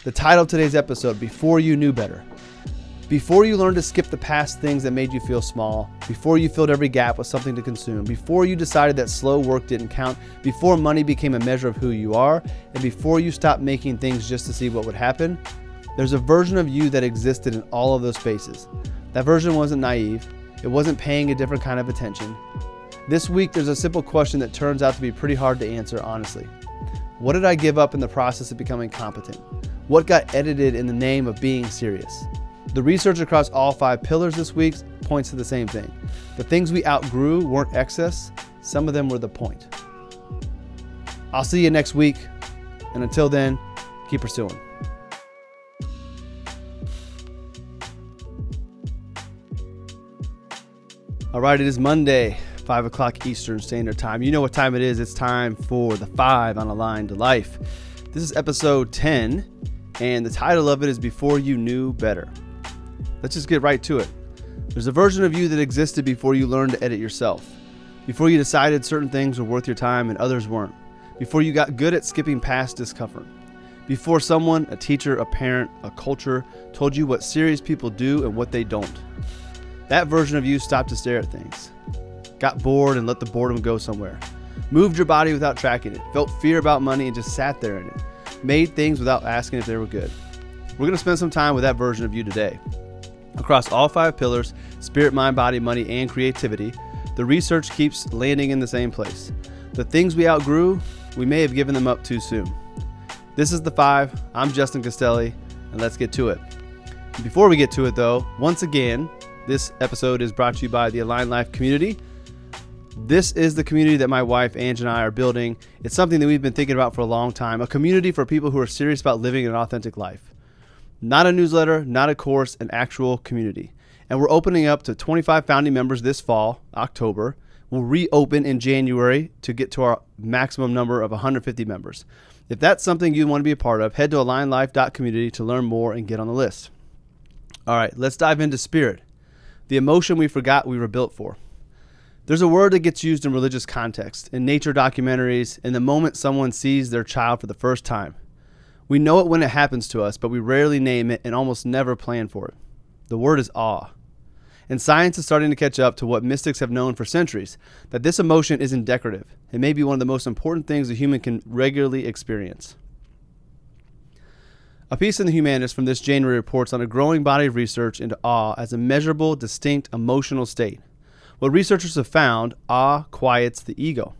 The title of today's episode, Before You Knew Better. Before you learned to skip the past things that made you feel small, before you filled every gap with something to consume, before you decided that slow work didn't count, before money became a measure of who you are, and before you stopped making things just to see what would happen, there's a version of you that existed in all of those spaces. That version wasn't naive. It wasn't paying a different kind of attention. This week, there's a simple question that turns out to be pretty hard to answer honestly. What did I give up in the process of becoming competent? What got edited in the name of being serious? The research across all 5 pillars this week points to the same thing. The things we outgrew weren't excess. Some of them were the point. I'll see you next week. And until then, keep pursuing. All right, it is Monday, 5 o'clock Eastern Standard Time. You know what time it is. It's time for the 5 on AlignedLife. This is episode 10, and the title of it is Before You Knew Better. Let's just get right to it. There's a version of you that existed before you learned to edit yourself, before you decided certain things were worth your time and others weren't, before you got good at skipping past discomfort, before someone, a teacher, a parent, a culture, told you what serious people do and what they don't. That version of you stopped to stare at things, got bored and let the boredom go somewhere, moved your body without tracking it, felt fear about money and just sat there in it, made things without asking if they were good. We're going to spend some time with that version of you today. Across all 5 pillars, spirit, mind, body, money, and creativity, the research keeps landing in the same place. The things we outgrew, we may have given them up too soon. This is the 5. I'm Justin Castelli, and let's get to it. Before we get to it though, once again, this episode is brought to you by the AlignedLife community. This is the community that my wife, Ange, and I are building. It's something that we've been thinking about for a long time, a community for people who are serious about living an authentic life. Not a newsletter, not a course, an actual community. And we're opening up to 25 founding members this fall, October. We'll reopen in January to get to our maximum number of 150 members. If that's something you want to be a part of, head to alignedlife.community to learn more and get on the list. All right, let's dive into spirit. The emotion we forgot we were built for. There's a word that gets used in religious context, in nature documentaries, in the moment someone sees their child for the first time. We know it when it happens to us, but we rarely name it and almost never plan for it. The word is awe. And science is starting to catch up to what mystics have known for centuries, that this emotion isn't decorative. It may be one of the most important things a human can regularly experience. A piece in The Humanist from this January reports on a growing body of research into awe as a measurable, distinct emotional state. What researchers have found, awe quiets the ego.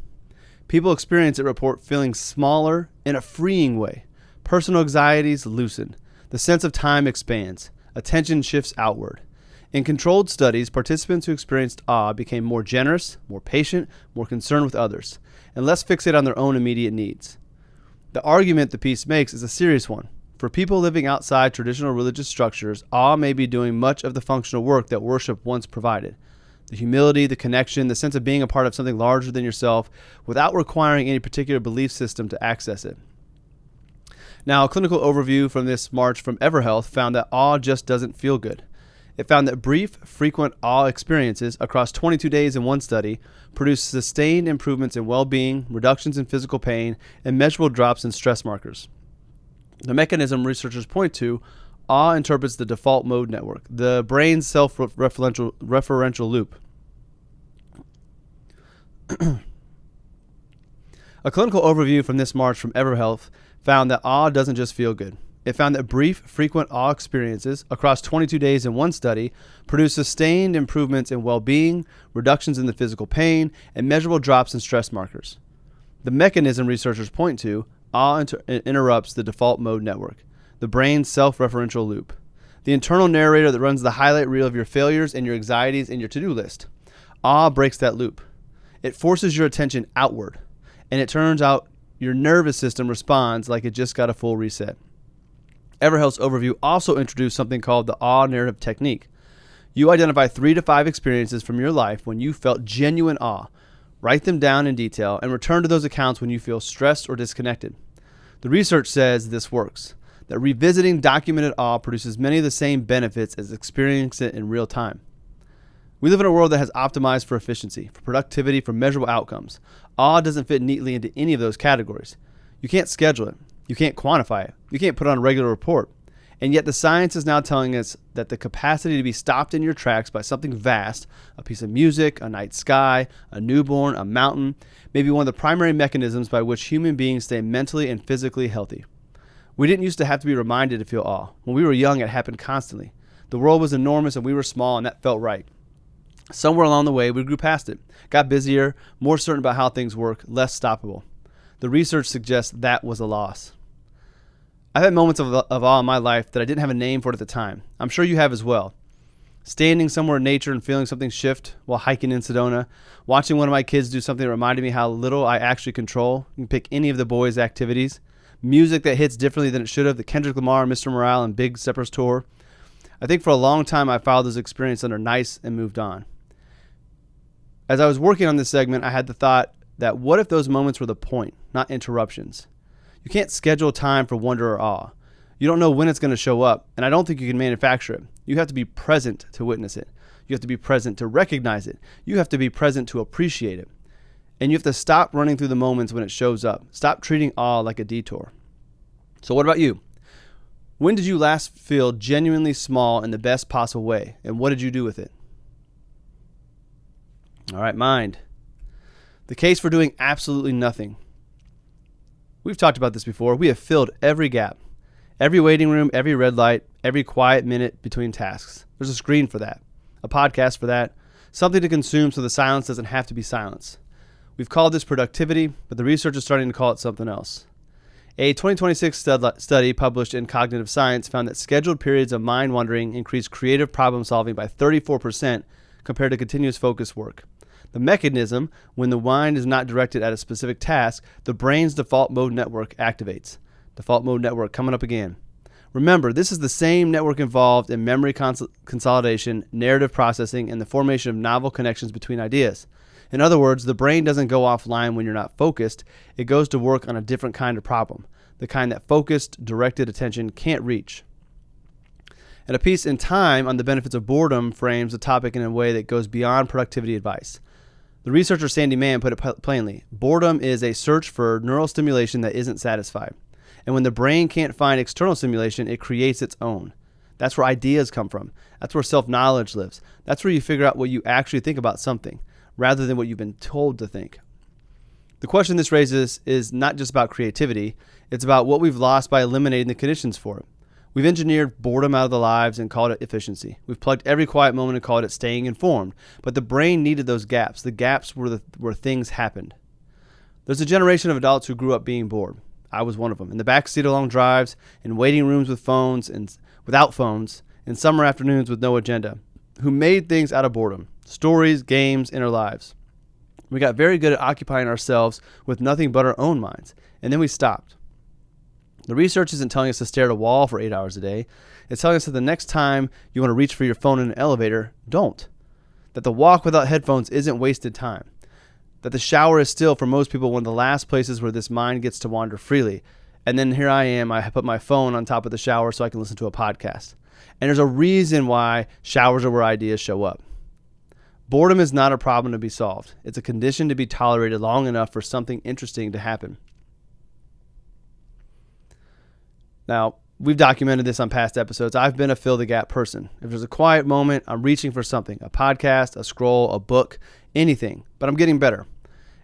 People experience it report feeling smaller in a freeing way. Personal anxieties loosen. The sense of time expands. Attention shifts outward. In controlled studies, participants who experienced awe became more generous, more patient, more concerned with others, and less fixated on their own immediate needs. The argument the piece makes is a serious one. For people living outside traditional religious structures, awe may be doing much of the functional work that worship once provided. The humility, the connection, the sense of being a part of something larger than yourself without requiring any particular belief system to access it. Now, a clinical overview from this March from EverHealth found that awe just doesn't feel good. It found that brief, frequent awe experiences across 22 days in one study produced sustained improvements in well-being, reductions in physical pain, and measurable drops in stress markers. The mechanism researchers point to, awe interprets the default mode network, the brain's self-referential loop. A clinical overview from this March from EverHealth found that awe doesn't just feel good. It found that brief, frequent awe experiences across 22 days in one study produced sustained improvements in well-being, reductions in the physical pain, and measurable drops in stress markers. The mechanism researchers point to, awe interrupts the default mode network, the brain's self-referential loop, the internal narrator that runs the highlight reel of your failures and your anxieties and your to-do list. Awe breaks that loop. It forces your attention outward, and it turns out your nervous system responds like it just got a full reset. EverHealth's overview also introduced something called the awe narrative technique. You identify 3 to 5 experiences from your life when you felt genuine awe, write them down in detail, and return to those accounts when you feel stressed or disconnected. The research says this works, that revisiting documented awe produces many of the same benefits as experiencing it in real time. We live in a world that has optimized for efficiency, for productivity, for measurable outcomes. Awe doesn't fit neatly into any of those categories. You can't schedule it. You can't quantify it. You can't put on a regular report. And yet the science is now telling us that the capacity to be stopped in your tracks by something vast, a piece of music, a night sky, a newborn, a mountain, may be one of the primary mechanisms by which human beings stay mentally and physically healthy. We didn't used to have to be reminded to feel awe. When we were young, it happened constantly. The world was enormous and we were small, and that felt right. Somewhere along the way, we grew past it, got busier, more certain about how things work, less stoppable. The research suggests that was a loss. I've had moments of awe in my life that I didn't have a name for it at the time. I'm sure you have as well. Standing somewhere in nature and feeling something shift while hiking in Sedona, watching one of my kids do something that reminded me how little I actually control. You can pick any of the boys' activities. Music that hits differently than it should have, the Kendrick Lamar, Mr. Morale, and Big Steppers tour. I think for a long time I followed those experiences under nice and moved on. As I was working on this segment, I had the thought that what if those moments were the point, not interruptions? You can't schedule time for wonder or awe. You don't know when it's going to show up, and I don't think you can manufacture it. You have to be present to witness it. You have to be present to recognize it. You have to be present to appreciate it. And you have to stop running through the moments when it shows up. Stop treating awe like a detour. So what about you? When did you last feel genuinely small in the best possible way, and what did you do with it? All right, mind. The case for doing absolutely nothing. We've talked about this before. We have filled every gap, every waiting room, every red light, every quiet minute between tasks. There's a screen for that, a podcast for that, something to consume so the silence doesn't have to be silence. We've called this productivity, but the research is starting to call it something else. A 2026 study published in Cognitive Science found that scheduled periods of mind wandering increased creative problem solving by 34% compared to continuous focus work. The mechanism, when the mind is not directed at a specific task, the brain's default mode network activates. Default mode network coming up again. Remember, this is the same network involved in memory consolidation, narrative processing, and the formation of novel connections between ideas. In other words, the brain doesn't go offline when you're not focused. It goes to work on a different kind of problem, the kind that focused, directed attention can't reach. And a piece in Time on the benefits of boredom frames the topic in a way that goes beyond productivity advice. The researcher Sandy Mann put it plainly: boredom is a search for neural stimulation that isn't satisfied. And when the brain can't find external stimulation, it creates its own. That's where ideas come from. That's where self-knowledge lives. That's where you figure out what you actually think about something, rather than what you've been told to think. The question this raises is not just about creativity. It's about what we've lost by eliminating the conditions for it. We've engineered boredom out of the lives and called it efficiency. We've plugged every quiet moment and called it staying informed. But the brain needed those gaps, the gaps where things happened. There's a generation of adults who grew up being bored. I was one of them. In the backseat of long drives, in waiting rooms with phones and without phones, in summer afternoons with no agenda, who made things out of boredom. Stories, games, inner lives. We got very good at occupying ourselves with nothing but our own minds. And then we stopped. The research isn't telling us to stare at a wall for 8 hours a day. It's telling us that the next time you want to reach for your phone in an elevator, don't. That the walk without headphones isn't wasted time. That the shower is still, for most people, one of the last places where this mind gets to wander freely. And then here I am, I put my phone on top of the shower so I can listen to a podcast. And there's a reason why showers are where ideas show up. Boredom is not a problem to be solved. It's a condition to be tolerated long enough for something interesting to happen. Now, we've documented this on past episodes. I've been a fill the gap person. If there's a quiet moment, I'm reaching for something, a podcast, a scroll, a book, anything, but I'm getting better.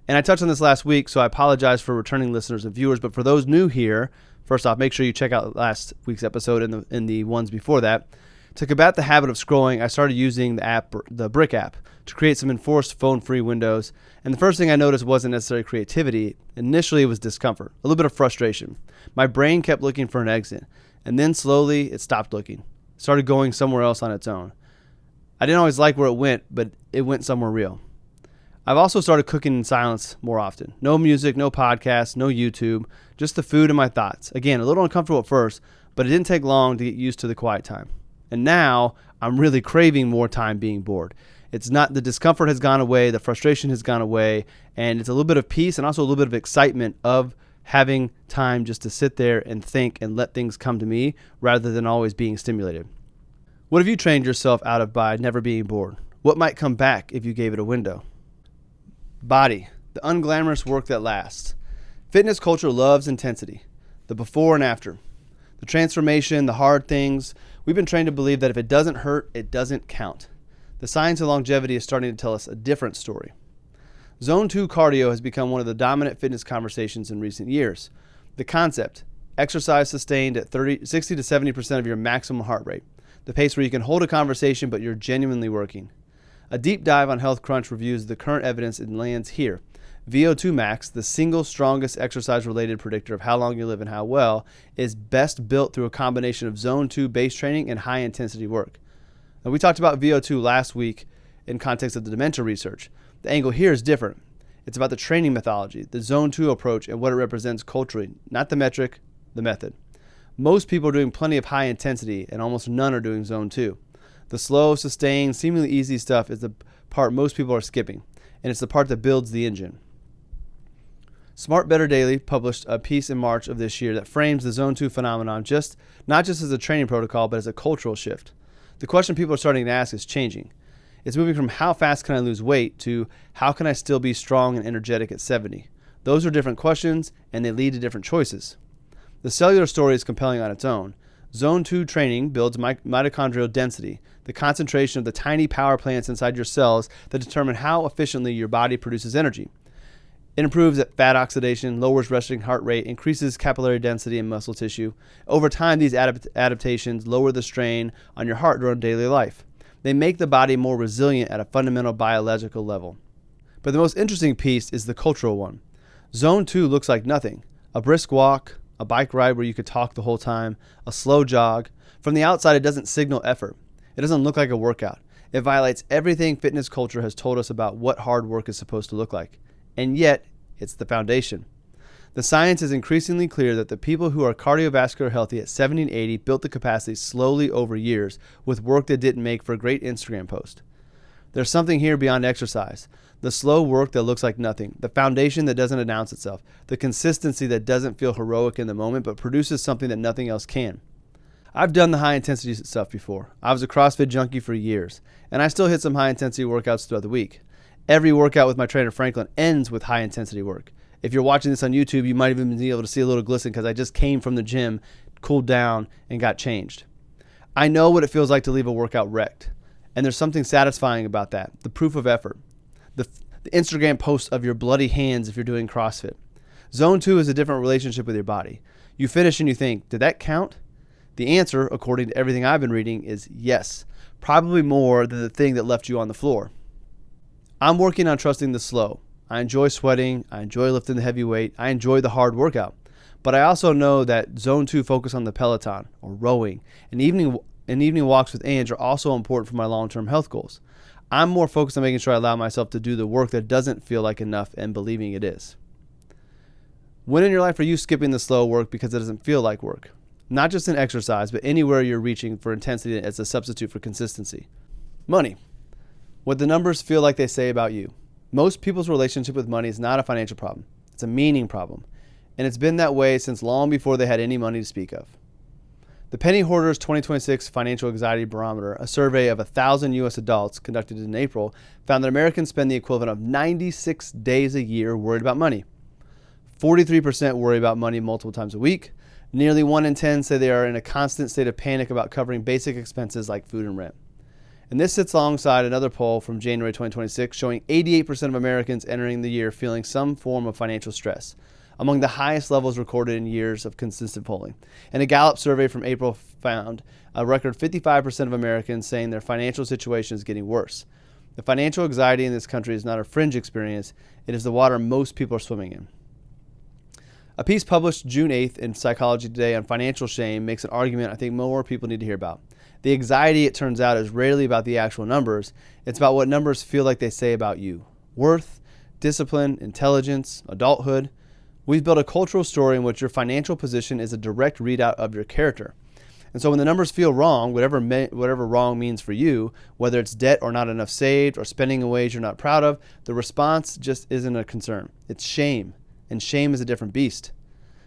And I touched on this last week, so I apologize for returning listeners and viewers, but for those new here, first off, make sure you check out last week's episode and the ones before that. To combat the habit of scrolling, I started using the Brick app to create some enforced phone-free windows. And the first thing I noticed wasn't necessarily creativity. Initially, it was discomfort, a little bit of frustration. My brain kept looking for an exit, and then slowly it stopped looking. It started going somewhere else on its own. I didn't always like where it went, but it went somewhere real. I've also started cooking in silence more often. No music, no podcasts, no YouTube, just the food and my thoughts. Again, a little uncomfortable at first, but it didn't take long to get used to the quiet time. And now I'm really craving more time being bored. It's not, the discomfort has gone away, the frustration has gone away, and it's a little bit of peace and also a little bit of excitement of having time just to sit there and think and let things come to me rather than always being stimulated. What have you trained yourself out of by never being bored? What might come back if you gave it a window? Body, the unglamorous work that lasts. Fitness culture loves intensity. the before and after. The transformation, the hard things. We've been trained to believe that if it doesn't hurt, it doesn't count. The science of longevity is starting to tell us a different story. Zone 2 cardio has become one of the dominant fitness conversations in recent years. The concept, exercise sustained at 60 to 70% of your maximum heart rate, the pace where you can hold a conversation but you're genuinely working. A deep dive on Health Crunch reviews the current evidence and lands here. VO2 max, the single strongest exercise-related predictor of how long you live and how well, is best built through a combination of Zone 2 base training and high-intensity work. Now, we talked about VO2 last week in context of the dementia research. The angle here is different. It's about the training methodology, the Zone 2 approach, and what it represents culturally, not the metric, the method. Most people are doing plenty of high intensity, and almost none are doing Zone 2. The slow, sustained, seemingly easy stuff is the part most people are skipping, and it's the part that builds the engine. Smart Better Daily published a piece in March of this year that frames the Zone 2 phenomenon not just as a training protocol, but as a cultural shift. The question people are starting to ask is changing. It's moving from how fast can I lose weight to how can I still be strong and energetic at 70. Those are different questions, and they lead to different choices. The cellular story is compelling on its own. Zone 2 training builds mitochondrial density, the concentration of the tiny power plants inside your cells that determine how efficiently your body produces energy. It improves at fat oxidation, lowers resting heart rate, increases capillary density in muscle tissue. Over time, these adaptations lower the strain on your heart during daily life. They make the body more resilient at a fundamental biological level. But the most interesting piece is the cultural one. Zone 2 looks like nothing. A brisk walk, a bike ride where you could talk the whole time, a slow jog. From the outside, it doesn't signal effort. It doesn't look like a workout. It violates everything fitness culture has told us about what hard work is supposed to look like. And yet, it's the foundation. The science is increasingly clear that the people who are cardiovascular healthy at 70 and 80 built the capacity slowly over years with work that didn't make for a great Instagram post. There's something here beyond exercise. The slow work that looks like nothing, the foundation that doesn't announce itself, the consistency that doesn't feel heroic in the moment but produces something that nothing else can. I've done the high intensity stuff before. I was a CrossFit junkie for years, and I still hit some high intensity workouts throughout the week. Every workout with my trainer Franklin ends with high intensity work. If you're watching this on YouTube, you might even be able to see a little glisten because I just came from the gym, cooled down, and got changed. I know what it feels like to leave a workout wrecked, and there's something satisfying about that, the proof of effort, the Instagram post of your bloody hands if you're doing CrossFit. Zone 2 is a different relationship with your body. You finish and you think, did that count? The answer, according to everything I've been reading, is yes, probably more than the thing that left you on the floor. I'm working on trusting the slow. I enjoy sweating, I enjoy lifting the heavy weight, I enjoy the hard workout. But I also know that Zone 2 focus on the Peloton or rowing and evening walks with Ange are also important for my long-term health goals. I'm more focused on making sure I allow myself to do the work that doesn't feel like enough and believing it is. When in your life are you skipping the slow work because it doesn't feel like work? Not just in exercise, but anywhere you're reaching for intensity as a substitute for consistency. Money. What the numbers feel like they say about you. Most people's relationship with money is not a financial problem. It's a meaning problem. And it's been that way since long before they had any money to speak of. The Penny Hoarder's 2026 Financial Anxiety Barometer, a survey of 1,000 U.S. adults conducted in April, found that Americans spend the equivalent of 96 days a year worried about money. 43% worry about money multiple times a week. Nearly 1 in 10 say they are in a constant state of panic about covering basic expenses like food and rent. And this sits alongside another poll from January 2026 showing 88% of Americans entering the year feeling some form of financial stress, among the highest levels recorded in years of consistent polling. And a Gallup survey from April found a record 55% of Americans saying their financial situation is getting worse. The financial anxiety in this country is not a fringe experience, it is the water most people are swimming in. A piece published June 8th in Psychology Today on financial shame makes an argument I think more people need to hear about. The anxiety, it turns out, is rarely about the actual numbers. It's about what numbers feel like they say about you. Worth, discipline, intelligence, adulthood. We've built a cultural story in which your financial position is a direct readout of your character. And so when the numbers feel wrong, whatever wrong means for you, whether it's debt or not enough saved or spending in ways you're not proud of, the response just isn't a concern. It's shame. And shame is a different beast.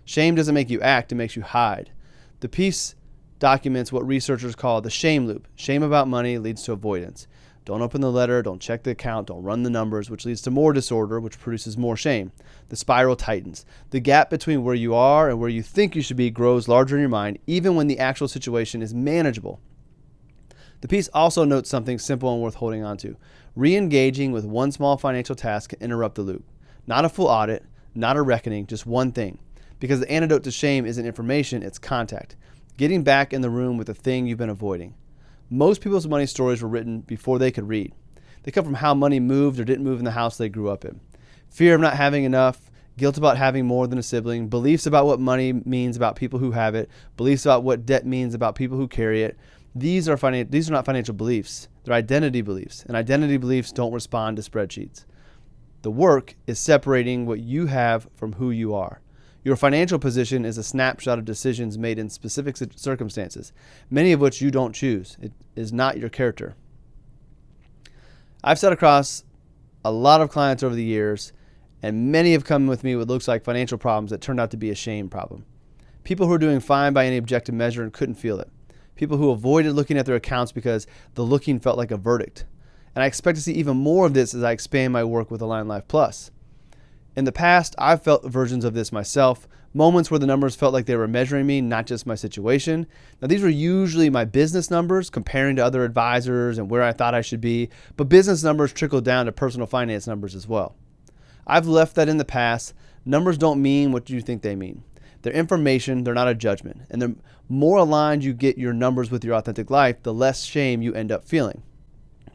Shame doesn't make you act, it makes you hide. The piece documents what researchers call the shame loop. Shame about money leads to avoidance. Don't open the letter, don't check the account, don't run the numbers, which leads to more disorder, which produces more shame. The spiral tightens. The gap between where you are and where you think you should be grows larger in your mind, even when the actual situation is manageable. The piece also notes something simple and worth holding on to. Re-engaging with one small financial task can interrupt the loop. Not a full audit, not a reckoning, just one thing. Because the antidote to shame isn't information, it's contact. Getting back in the room with the thing you've been avoiding. Most people's money stories were written before they could read. They come from how money moved or didn't move in the house they grew up in. Fear of not having enough, guilt about having more than a sibling, beliefs about what money means about people who have it, beliefs about what debt means about people who carry it. These are not financial beliefs. They're identity beliefs, and identity beliefs don't respond to spreadsheets. The work is separating what you have from who you are. Your financial position is a snapshot of decisions made in specific circumstances, many of which you don't choose. It is not your character. I've sat across a lot of clients over the years, and many have come with me what looks like financial problems that turned out to be a shame problem. People who are doing fine by any objective measure and couldn't feel it. People who avoided looking at their accounts because the looking felt like a verdict. And I expect to see even more of this as I expand my work with AlignedLife Plus. In the past, I've felt versions of this myself, moments where the numbers felt like they were measuring me, not just my situation. Now, these were usually my business numbers, comparing to other advisors and where I thought I should be, but business numbers trickled down to personal finance numbers as well. I've left that in the past. Numbers don't mean what you think they mean. They're information, they're not a judgment. And the more aligned you get your numbers with your authentic life, the less shame you end up feeling.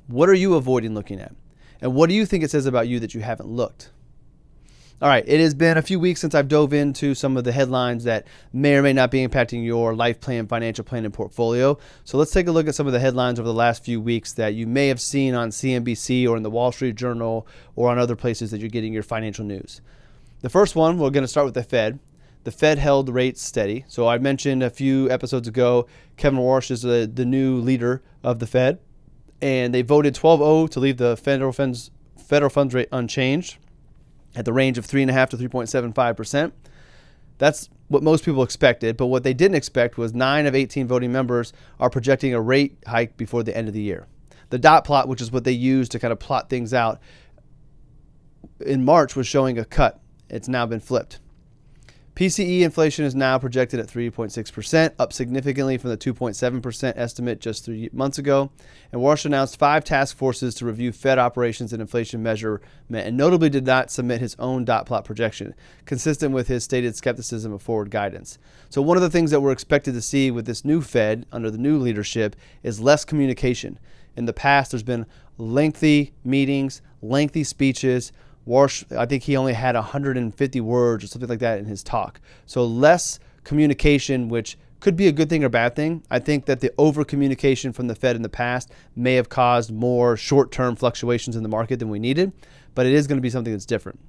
What are you avoiding looking at? And what do you think it says about you that you haven't looked? All right, it has been a few weeks since I've dove into some of the headlines that may or may not be impacting your life plan, financial plan, and portfolio. So let's take a look at some of the headlines over the last few weeks that you may have seen on CNBC or in the Wall Street Journal or on other places that you're getting your financial news. The first one, we're going to start with the Fed. The Fed held rates steady. So I mentioned a few episodes ago, Kevin Warsh is the new leader of the Fed, and they voted 12-0 to leave the federal funds rate unchanged at the range of 3.5% to 3.75%. That's what most people expected, but what they didn't expect was 9 of 18 voting members are projecting a rate hike before the end of the year. The dot plot, which is what they use to kind of plot things out, in March was showing a cut. It's now been flipped. PCE inflation is now projected at 3.6%, up significantly from the 2.7% estimate just 3 months ago. And Warsh announced 5 task forces to review Fed operations and inflation measurement, and notably did not submit his own dot plot projection, consistent with his stated skepticism of forward guidance. So one of the things that we're expected to see with this new Fed under the new leadership is less communication. In the past, there's been lengthy meetings, lengthy speeches. Warsh, I think he only had 150 words or something like that in his talk. So less communication, which could be a good thing or bad thing. I think that the over-communication from the Fed in the past may have caused more short-term fluctuations in the market than we needed, but it is going to be something that's different.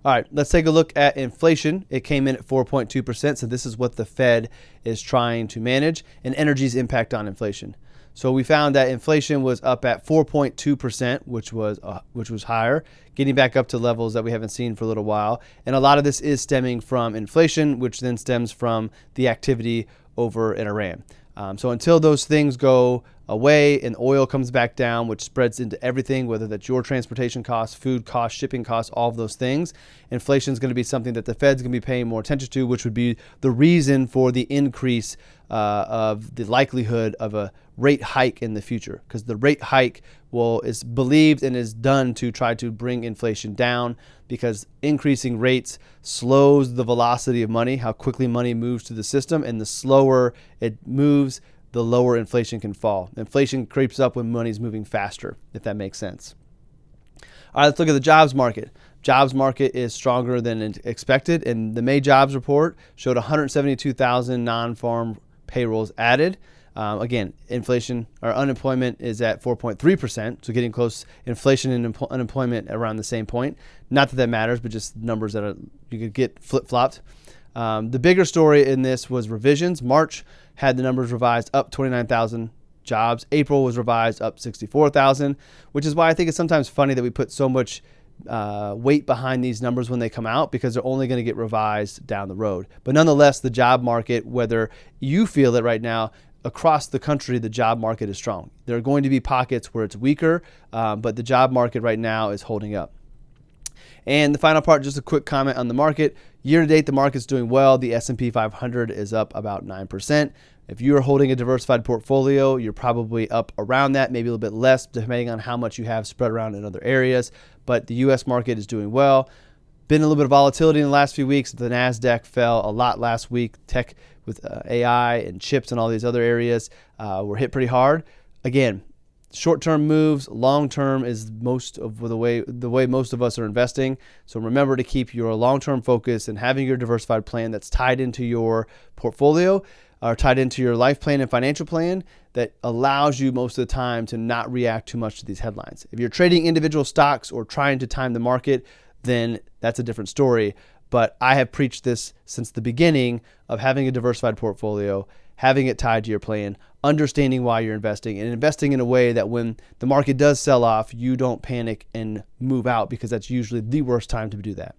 All right, let's take a look at inflation. It came in at 4.2%, so this is what the Fed is trying to manage, and energy's impact on inflation. So we found that inflation was up at 4.2%, which was higher, getting back up to levels that we haven't seen for a little while. And a lot of this is stemming from inflation, which then stems from the activity over in Iran. So until those things go away and oil comes back down, which spreads into everything, whether that's your transportation costs, food costs, shipping costs, all of those things, inflation is going to be something that the Fed's going to be paying more attention to, which would be the reason for the increase of the likelihood of a rate hike in the future, because the rate hike is believed and is done to try to bring inflation down, because increasing rates slows the velocity of money, how quickly money moves through the system, and the slower it moves, the lower inflation can fall. Inflation creeps up when money's moving faster, if that makes sense. All right, let's look at the jobs market. Jobs market is stronger than expected, and the May jobs report showed 172,000 non-farm payrolls added. Again, inflation or unemployment is at 4.3%, so getting close. Inflation and unemployment around the same point. Not that that matters, but just numbers that you could get flip-flopped. The bigger story in this was revisions. March had the numbers revised up 29,000 jobs. April was revised up 64,000, which is why I think it's sometimes funny that we put so much weight behind these numbers when they come out, because they're only going to get revised down the road. But nonetheless, the job market, whether you feel it right now, across the country, the job market is strong. There are going to be pockets where it's weaker, but the job market right now is holding up. And the final part, just a quick comment on the market. Year to date, the market's doing well. The S&P 500 is up about 9%. If you are holding a diversified portfolio, you're probably up around that, maybe a little bit less, depending on how much you have spread around in other areas. But the U.S. market is doing well. Been a little bit of volatility in the last few weeks. The NASDAQ fell a lot last week. Tech with AI and chips and all these other areas were hit pretty hard. Again, short-term moves, long-term is most of the way most of us are investing. So remember to keep your long-term focus and having your diversified plan that's tied into your portfolio or tied into your life plan and financial plan that allows you most of the time to not react too much to these headlines. If you're trading individual stocks or trying to time the market, then that's a different story. But I have preached this since the beginning of having a diversified portfolio, having it tied to your plan, understanding why you're investing, and investing in a way that when the market does sell off, you don't panic and move out, because that's usually the worst time to do that.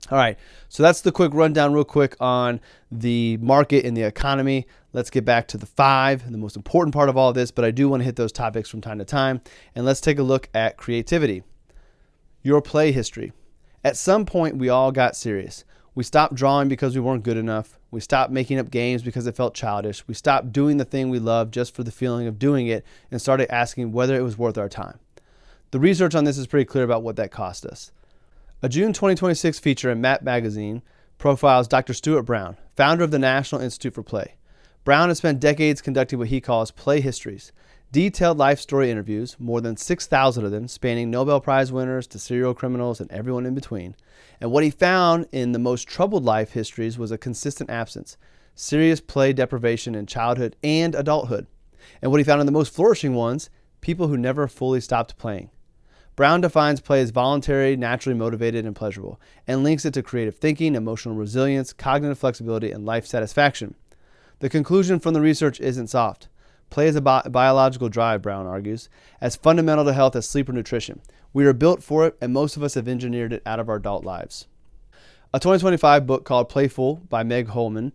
All right, so that's the quick rundown real quick on the market and the economy. Let's get back to the 5, the most important part of all of this, but I do want to hit those topics from time to time. And let's take a look at creativity. Your play history. At some point, we all got serious. We stopped drawing because we weren't good enough. We stopped making up games because it felt childish. We stopped doing the thing we loved just for the feeling of doing it and started asking whether it was worth our time. The research on this is pretty clear about what that cost us. A June 2026 feature in Map magazine profiles Dr. Stuart Brown, founder of the National Institute for Play. Brown has spent decades conducting what he calls play histories, detailed life story interviews, more than 6,000 of them, spanning Nobel Prize winners to serial criminals and everyone in between. And what he found in the most troubled life histories was a consistent absence, serious play deprivation in childhood and adulthood. And what he found in the most flourishing ones, people who never fully stopped playing. Brown defines play as voluntary, naturally motivated, and pleasurable, and links it to creative thinking, emotional resilience, cognitive flexibility, and life satisfaction. The conclusion from the research isn't soft. Play is a biological drive, Brown argues, as fundamental to health as sleep or nutrition. We are built for it, and most of us have engineered it out of our adult lives. A 2025 book called Playful by Meg Holman,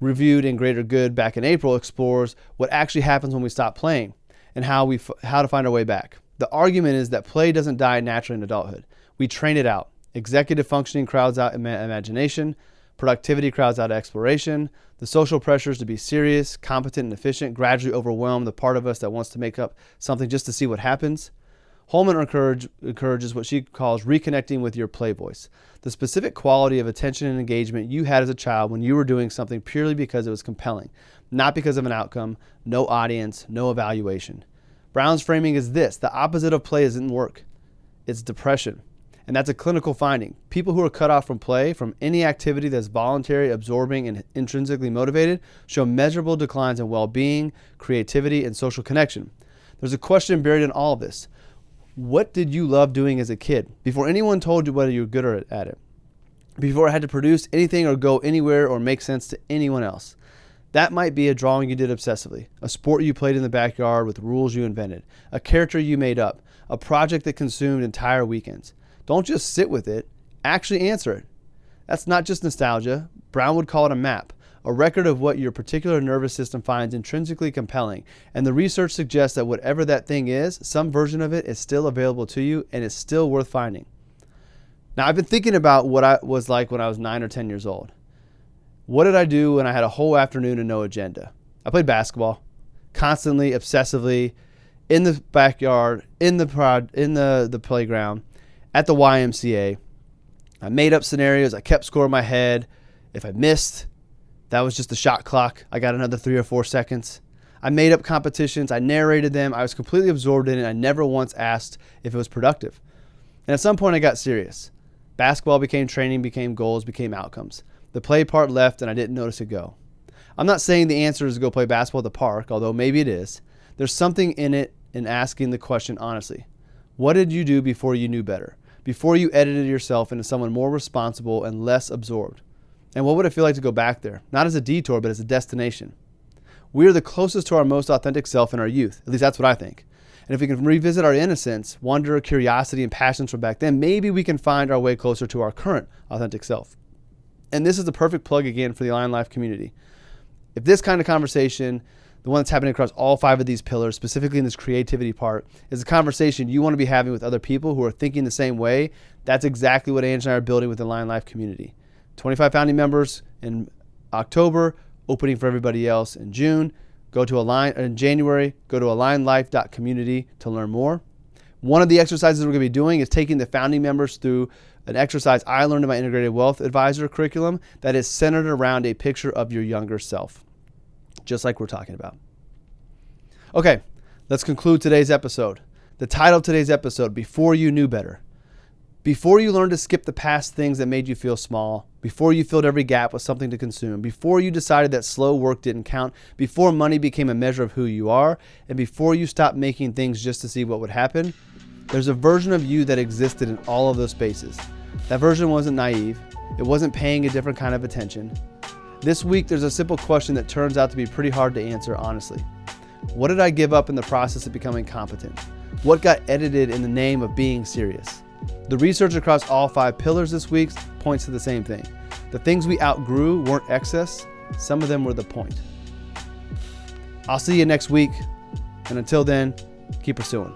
reviewed in Greater Good back in April, explores what actually happens when we stop playing and how to find our way back. The argument is that play doesn't die naturally in adulthood. We train it out. Executive functioning crowds out imagination. Productivity crowds out exploration. The social pressures to be serious, competent, and efficient gradually overwhelm the part of us that wants to make up something just to see what happens. Holman encourages what she calls reconnecting with your play voice, the specific quality of attention and engagement you had as a child when you were doing something purely because it was compelling, not because of an outcome, no audience, no evaluation. Brown's framing is this: the opposite of play isn't work, it's depression. And that's a clinical finding. People who are cut off from play, from any activity that's voluntary, absorbing, and intrinsically motivated, show measurable declines in well-being, creativity, and social connection. There's a question buried in all of this. What did you love doing as a kid before anyone told you whether you were good at it? Before it had to produce anything or go anywhere or make sense to anyone else? That might be a drawing you did obsessively, a sport you played in the backyard with rules you invented, a character you made up, a project that consumed entire weekends. Don't just sit with it, actually answer it. That's not just nostalgia. Brown would call it a map, a record of what your particular nervous system finds intrinsically compelling. And the research suggests that whatever that thing is, some version of it is still available to you and is still worth finding. Now, I've been thinking about what I was like when I was 9 or 10 years old. What did I do when I had a whole afternoon and no agenda? I played basketball, constantly, obsessively, in the backyard, in the playground, at the YMCA. I made up scenarios. I kept score in my head. If I missed, that was just the shot clock. I got another 3 or 4 seconds. I made up competitions. I narrated them. I was completely absorbed in it. I never once asked if it was productive. And at some point I got serious. Basketball became training, became goals, became outcomes. The play part left and I didn't notice it go. I'm not saying the answer is to go play basketball at the park, although maybe it is. There's something in it in asking the question honestly. What did you do before you knew better? Before you edited yourself into someone more responsible and less absorbed? And what would it feel like to go back there? Not as a detour, but as a destination. We are the closest to our most authentic self in our youth. At least that's what I think. And if we can revisit our innocence, wonder, curiosity, and passions from back then, maybe we can find our way closer to our current authentic self. And this is the perfect plug again for the AlignedLife community. If this kind of conversation, the one that's happening across all 5 of these pillars, specifically in this creativity part, is a conversation you want to be having with other people who are thinking the same way. That's exactly what Ange and I are building with the AlignedLife community. 25 founding members in October, opening for everybody else in June. In January, go to alignedlife.community to learn more. One of the exercises we're going to be doing is taking the founding members through an exercise I learned in my Integrated Wealth Advisor curriculum that is centered around a picture of your younger self, just like we're talking about. Okay, let's conclude today's episode. The title of today's episode, Before You Knew Better. Before you learned to skip the past things that made you feel small, before you filled every gap with something to consume, before you decided that slow work didn't count, before money became a measure of who you are, and before you stopped making things just to see what would happen, there's a version of you that existed in all of those spaces. That version wasn't naive. It wasn't paying a different kind of attention. This week, there's a simple question that turns out to be pretty hard to answer honestly. What did I give up in the process of becoming competent? What got edited in the name of being serious? The research across all 5 pillars this week points to the same thing. The things we outgrew weren't excess. Some of them were the point. I'll see you next week. And until then, keep pursuing.